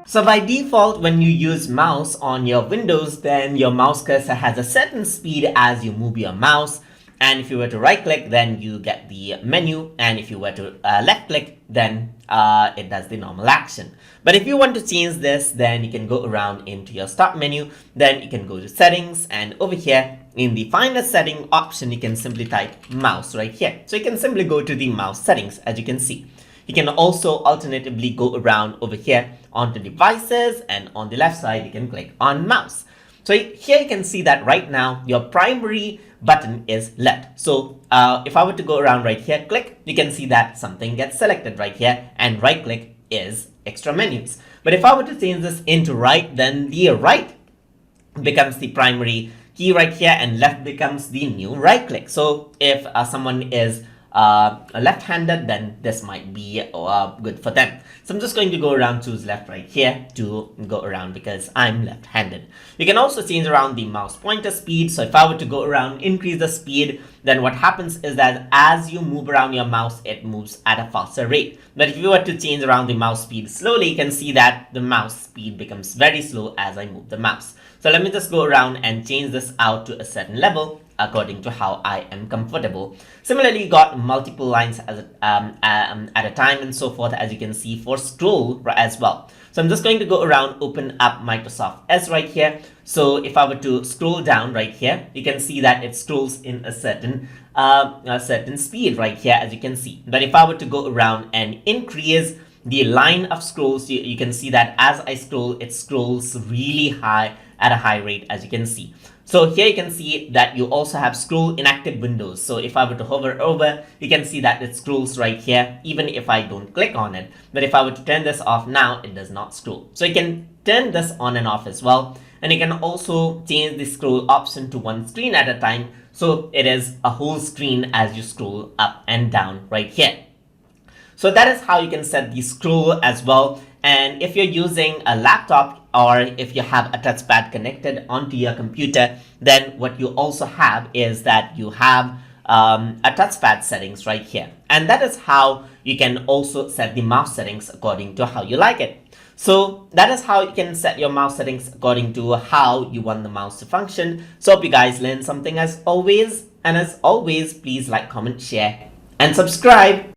So by default, when you use mouse on your Windows, then your mouse cursor has a certain speed as you move your mouse. And if you were to right click, then you get the menu. And if you were to left click, then it does the normal action. But if you want to change this, then you can go around into your start menu. Then you can go to settings, and over here in the final setting option, you can simply type mouse right here. So you can simply go to the mouse settings, as you can see. You can also alternatively go around over here onto devices, and on the left side, you can click on mouse. So here you can see that right now your primary button is left. So if I were to go around right here, click, you can see that something gets selected right here, and right click is extra menus. But if I were to change this into right, then the right becomes the primary key right here, and left becomes the new right click. So if someone is left-handed, then this might be good for them. So I'm just going to go around, choose left right here to go around because I'm left-handed. You can also change around the mouse pointer speed. So if I were to go around, increase the speed, then what happens is that as you move around your mouse, it moves at a faster rate. But if you were to change around the mouse speed slowly, you can see that the mouse speed becomes very slow as I move the mouse. So let me just go around and change this out to a certain level according to how I am comfortable. Similarly, you got multiple lines as at a time and so forth, as you can see for scroll as well. So I'm just going to go around, open up Microsoft Edge right here. So if I were to scroll down right here, you can see that it scrolls in a certain speed right here, as you can see. But if I were to go around and increase the line of scrolls, you can see that as I scroll, it scrolls really high at a high rate, as you can see. So here you can see that you also have scroll inactive windows. So if I were to hover over, you can see that it scrolls right here, even if I don't click on it. But if I were to turn this off now, it does not scroll. So you can turn this on and off as well. And you can also change the scroll option to one screen at a time. So it is a whole screen as you scroll up and down right here. So that is how you can set the scroll as well. And if you're using a laptop, or if you have a touchpad connected onto your computer, then what you also have is that you have a touchpad settings right here. And that is how you can also set the mouse settings according to how you like it. So that is how you can set your mouse settings according to how you want the mouse to function. So hope you guys learned something as always. And as always, please like, comment, share, and subscribe.